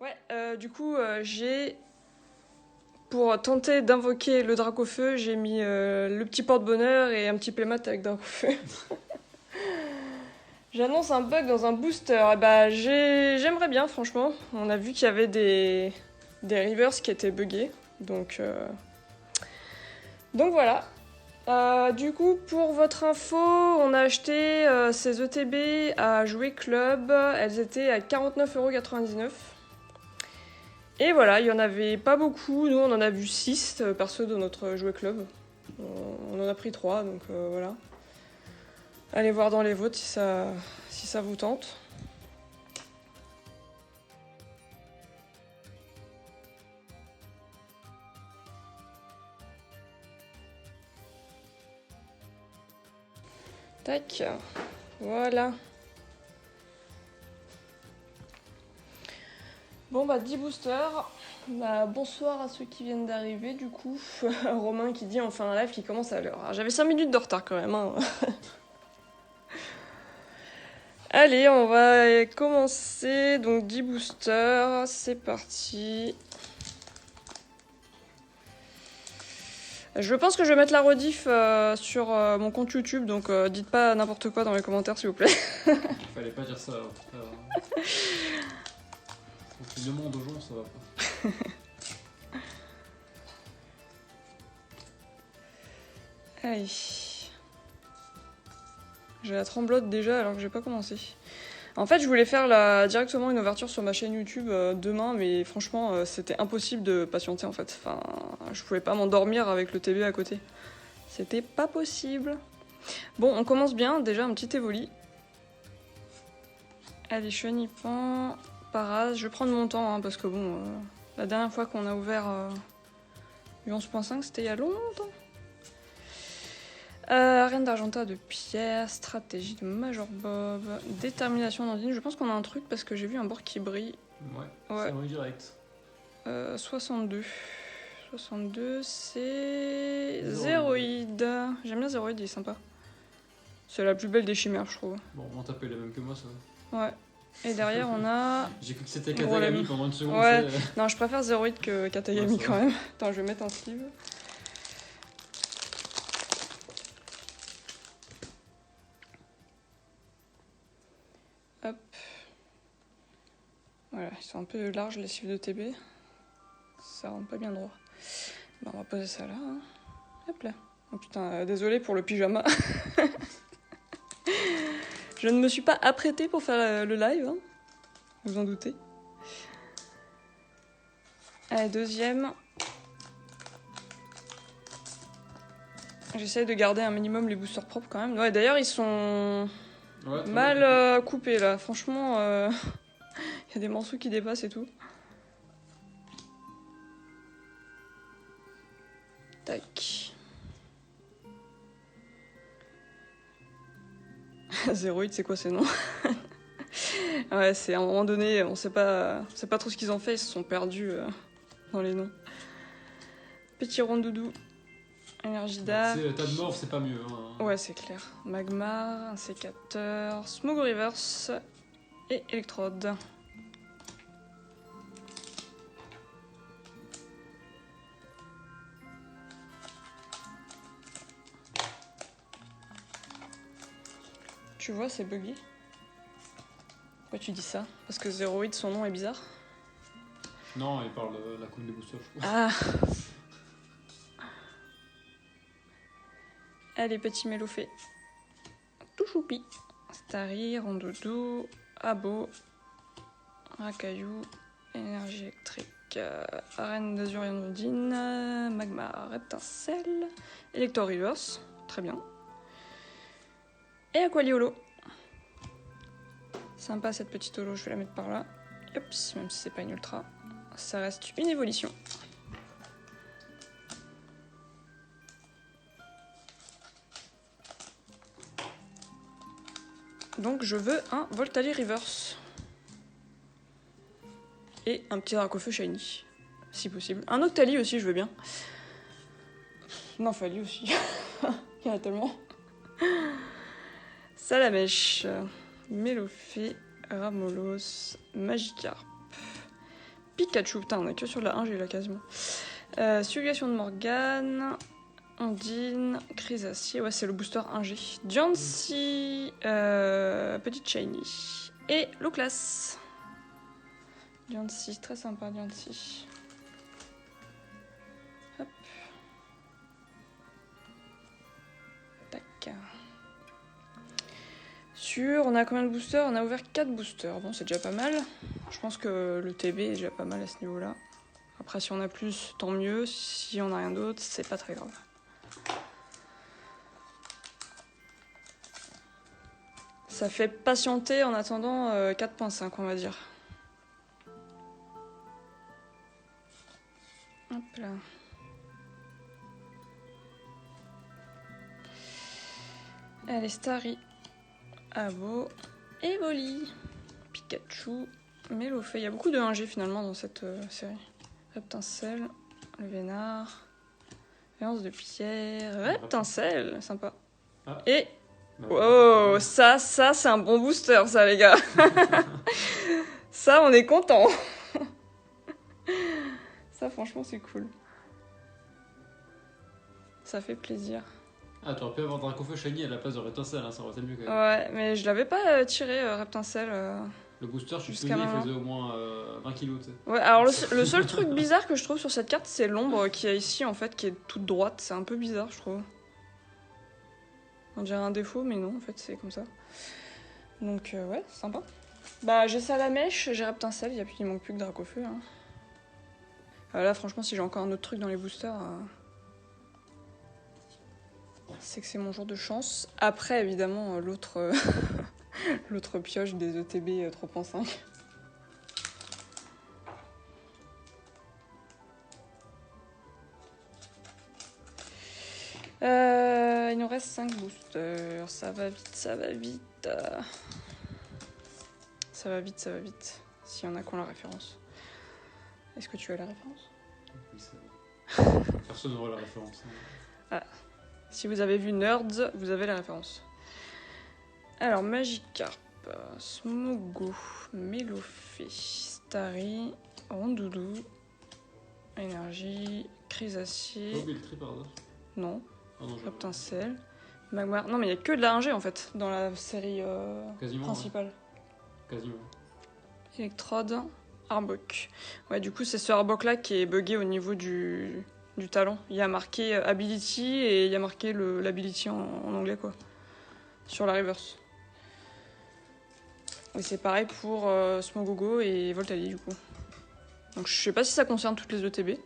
Ouais, du coup, j'ai... Pour tenter d'invoquer le Dracofeu, j'ai mis le petit porte-bonheur et un petit playmat avec Dracofeu. J'annonce un bug dans un booster. Eh bah, j'aimerais bien, franchement. On a vu qu'il y avait des rivers qui étaient buggés. Donc voilà. Du coup, pour votre info, on a acheté ces ETB à Jouer Club. Elles étaient à 49,99 €. Et voilà, il y en avait pas beaucoup. Nous, on en a vu 6 perso de notre Jouet Club. On en a pris 3, donc voilà. Allez voir dans les vôtres si ça vous tente. Tac, voilà. Bon bah 10 boosters. Bah, bonsoir à ceux qui viennent d'arriver du coup. Romain qui dit enfin un live qui commence à l'heure. J'avais 5 minutes de retard quand même. Hein. Allez, on va commencer. Donc 10 boosters, c'est parti. Je pense que je vais mettre la rediff sur mon compte YouTube, donc dites pas n'importe quoi dans les commentaires s'il vous plaît. Fallait pas dire ça. Quand tu demandes aux gens, ça va pas. Allez. J'ai la tremblote déjà alors que j'ai pas commencé. En fait, je voulais faire directement une ouverture sur ma chaîne YouTube demain, mais franchement, c'était impossible de patienter en fait. Enfin, je pouvais pas m'endormir avec le TB à côté. C'était pas possible. Bon, on commence bien. Déjà, un petit évoli. Allez, chenipan, parase. Je vais prendre mon temps hein, parce que bon, la dernière fois qu'on a ouvert du 11.5, c'était il y a longtemps. Reine d'Argenta de pierre, stratégie de Major Bob, détermination d'Andine. Je pense qu'on a un truc parce que j'ai vu un bord qui brille. Ouais. C'est vrai direct. 62. 62, c'est. Zéroïde. J'aime bien Zéroïde, il est sympa. C'est la plus belle des chimères, je trouve. Bon, on tapait la même que moi, ça. Ouais. Et derrière, on a. J'ai cru que c'était Katagami pendant une seconde. Ouais, non, je préfère Zéroïde que Katagami Ouais, quand même. Attends, je vais mettre un sleeve. Hop. Voilà, ils sont un peu larges les sleeves de TB. Ça rentre pas bien droit. Bah, on va poser ça là. Hein. Hop là. Oh putain, désolé pour le pyjama. Je ne me suis pas apprêtée pour faire le live, hein. Vous en doutez. Allez, deuxième. J'essaye de garder un minimum les boosters propres quand même. Ouais, d'ailleurs, ils sont mal coupés là. Franchement, il y a des morceaux qui dépassent et tout. Tac. Zéroïde, c'est quoi ces noms? Ouais, c'est à un moment donné, on sait pas trop ce qu'ils ont fait, ils se sont perdus dans les noms. Petit rondoudou, énergie d'âme. Tas de morts, c'est pas mieux. Hein. Ouais, c'est clair. Magmar, un sécateur, Smog Reverse et électrode. Tu vois, c'est bugué. Pourquoi tu dis ça? Parce que Zéroïde, son nom est bizarre? Non, il parle de la coupe des boosters, je crois. Ah. Allez, petit Mélophée. Tout choupi. Starry, Rondoudou, Abo, Racaillou, énergie électrique, Arène d'Azurian-Ondine, Magma, Reptincelle, Elector Reverse, très bien. Et Aqualiolo. Sympa cette petite holo, je vais la mettre par là. Hop, même si c'est pas une ultra. Ça reste une évolution. Donc je veux un Voltali Reverse. Et un petit Dracofeu Shiny, si possible. Un Octali aussi, je veux bien. Non, Fali aussi. Il y en a tellement. Salamèche, Mélophée, Ramolos, Magikarp, Pikachu, putain, on est que sur la 1, j'ai là quasiment. Suggestion de Morgane, Ondine, Chrysacier, ouais, c'est le booster 1G. Jancy, Petite Shiny et Loclas. Jancy, très sympa, Jancy. Hop. Tac. On a combien de boosters? On a ouvert 4 boosters. Bon, c'est déjà pas mal. Je pense que le TB est déjà pas mal à ce niveau-là. Après, si on a plus, tant mieux. Si on a rien d'autre, c'est pas très grave. Ça fait patienter en attendant 4.5, on va dire. Hop là. Allez, Starry, Abo, Evoli, Pikachu, Melofeu. Il y a beaucoup de 1G finalement dans cette série. Reptincelle, le Vénard, Lance de pierre, Reptincelle, sympa. Ah. Et Bah, oh, ça c'est un bon booster, ça, les gars. Ça, on est content. Ça, franchement, c'est cool. Ça fait plaisir. Ah, t'aurais pu avoir Dracofeu Shiny à la place de Reptincelle, hein, ça aurait été mieux quand même. Ouais, mais je l'avais pas tiré, Reptincelle. Le booster, je Jusqu'à suis il maintenant. faisait au moins 20 kilos, tu sais. Ouais, alors le seul truc bizarre que je trouve sur cette carte, c'est l'ombre qu'il y a ici, en fait, qui est toute droite. C'est un peu bizarre, je trouve. On dirait un défaut, mais non, en fait, c'est comme ça. Donc, ouais, sympa. Bah, j'ai Salamèche, j'ai Reptincelle, il manque plus que Dracofeu. Hein. Là, franchement, si j'ai encore un autre truc dans les boosters, c'est que c'est mon jour de chance. Après, évidemment, l'autre l'autre pioche des ETB 3.5. Il nous reste 5 boosters. Ça va vite, ça va vite. Ça va vite, ça va vite. S'il y en a qui ont la référence. Est-ce que tu as la référence? Oui, ça va. Personne n'aura la référence. Hein. Ah. Si vous avez vu Nerds, vous avez la référence. Alors, Magikarp, Smogo, Melofeu, Starry, Rondoudou, Énergie, Chrysacier. Oh, Beltry par hasard? Non. Ah non, Reptincelle. Magmar. Non, mais il n'y a que de la 1G en fait dans la série principale. Ouais. Quasiment. Electrode, Arbok. Ouais, du coup, c'est ce Arbok là qui est buggé au niveau du talon. Il y a marqué Ability et il y a marqué l'Ability en anglais quoi. Sur la reverse. Et c'est pareil pour Smogogo et Voltali du coup. Donc je sais pas si ça concerne toutes les ETB.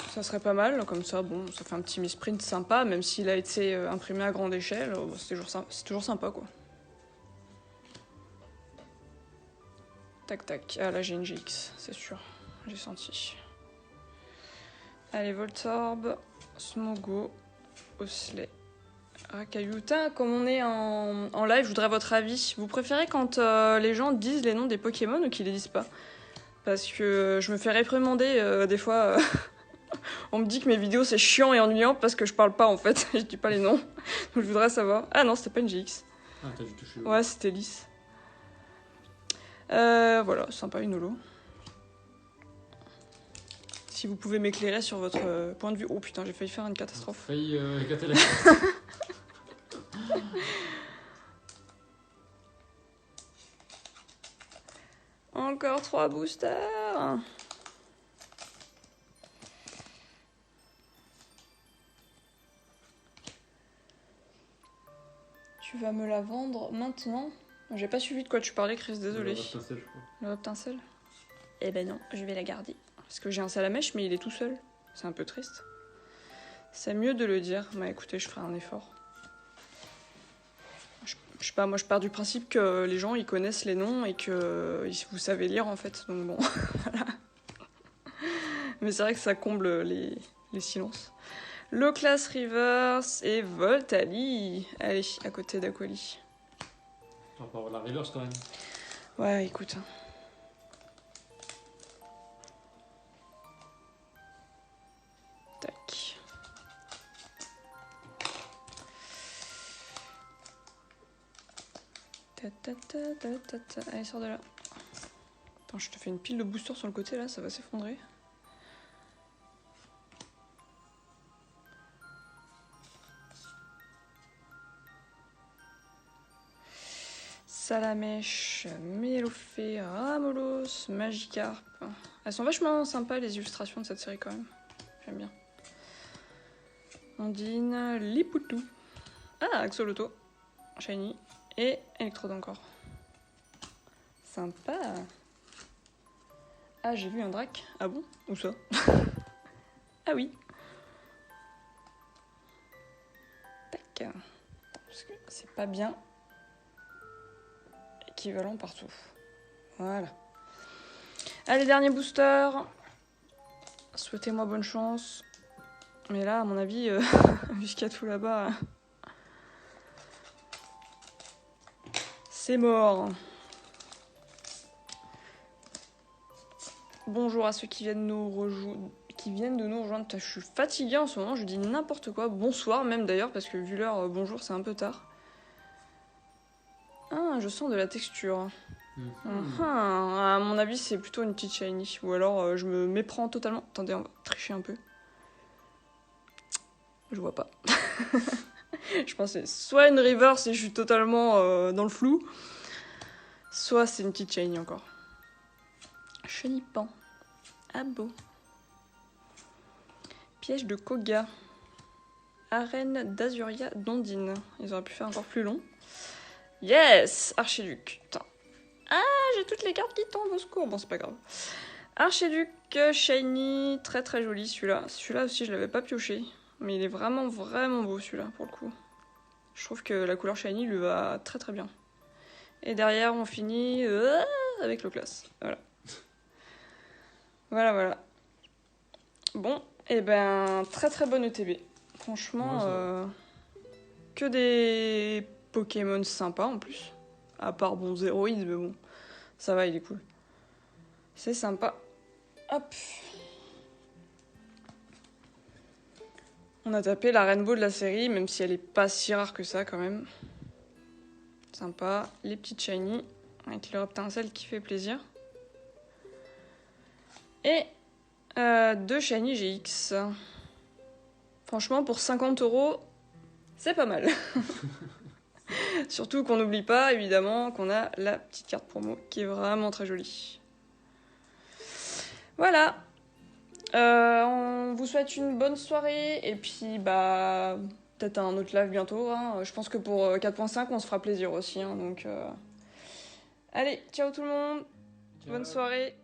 Ça serait pas mal, comme ça, bon, ça fait un petit misprint sympa, même s'il a été imprimé à grande échelle, c'est toujours sympa, quoi. Tac, tac. Ah, là, j'ai une GX, c'est sûr. J'ai senti. Allez, Voltorb, Smogo, Osley, Rakayuta. Comme on est en live, je voudrais votre avis. Vous préférez quand les gens disent les noms des Pokémon ou qu'ils les disent pas? Parce que je me fais réprimander des fois... On me dit que mes vidéos c'est chiant et ennuyant parce que je parle pas en fait, je dis pas les noms. Donc je voudrais savoir. Ah non, c'était pas une GX. Ah, t'as dû toucher. Ouais, c'était lisse. Voilà, sympa une holo. Si vous pouvez m'éclairer sur votre point de vue. Oh putain, j'ai failli faire une catastrophe. Failli éclater la Encore 3 boosters. Tu vas me la vendre maintenant? J'ai pas suivi de quoi tu parlais, Chris, désolé. Le Reptincelle, je crois. Le Reptincelle? Eh ben non, je vais la garder. Parce que j'ai un Salamèche, mais il est tout seul. C'est un peu triste. C'est mieux de le dire. Bah écoutez, je ferai un effort. Je sais pas, moi je pars du principe que les gens ils connaissent les noms et que vous savez lire en fait. Donc bon, voilà. Mais c'est vrai que ça comble les silences. Loclas Reverse et Voltali. Allez, à côté d'Aquali. On va avoir la reverse quand même. Ouais, écoute. Tac. Ta ta ta ta ta ta. Allez, sors de là. Attends, je te fais une pile de boosters sur le côté là, ça va s'effondrer. Salamèche, Mélofée, Ramolos, Magikarp. Elles sont vachement sympas les illustrations de cette série quand même. J'aime bien. Ondine, Lipoutou. Ah, Axoloto, Shiny et Electrode encore. Sympa. Ah, j'ai vu un drac. Ah bon? Où ça? Ah oui. Tac. Parce que c'est pas bien équivalent partout. Voilà. Allez, dernier booster. Souhaitez-moi bonne chance. Mais là, à mon avis, vu ce qu'il y a tout là-bas, c'est mort. Bonjour à ceux qui viennent de nous rejoindre. Je suis fatiguée en ce moment, je dis n'importe quoi. Bonsoir même d'ailleurs, parce que vu l'heure, bonjour, c'est un peu tard. Ah, je sens de la texture. À mon avis, c'est plutôt une petite shiny. Ou alors, je me méprends totalement. Attendez, on va tricher un peu. Je vois pas. Je pense que c'est soit une reverse et je suis totalement dans le flou, soit c'est une petite shiny encore. Chenipan. Ah beau. Piège de Koga. Arène d'Azuria d'Ondine. Ils auraient pu faire encore plus long. Yes! Archiduc. Putain. Ah, j'ai toutes les cartes qui tombent au secours. Bon, c'est pas grave. Archiduc, shiny. Très très joli celui-là. Celui-là aussi, je l'avais pas pioché. Mais il est vraiment vraiment beau celui-là pour le coup. Je trouve que la couleur shiny lui va très très bien. Et derrière, on finit avec le classe. Voilà. Voilà. Bon, et ben très très bonne ETB. Franchement, que des Pokémon sympas en plus. À part bon Zéroïde, mais bon, ça va, il est cool. C'est sympa. Hop. On a tapé la Rainbow de la série, même si elle est pas si rare que ça quand même. Sympa. Les petites shiny, avec le Reptincelle qui fait plaisir. Et 2 shiny GX. Franchement, pour 50 €, c'est pas mal. Surtout qu'on n'oublie pas, évidemment, qu'on a la petite carte promo qui est vraiment très jolie. Voilà. On vous souhaite une bonne soirée et puis peut-être un autre live bientôt. Hein. Je pense que pour 4.5, on se fera plaisir aussi. Hein, donc, allez, ciao tout le monde. Ciao. Bonne soirée.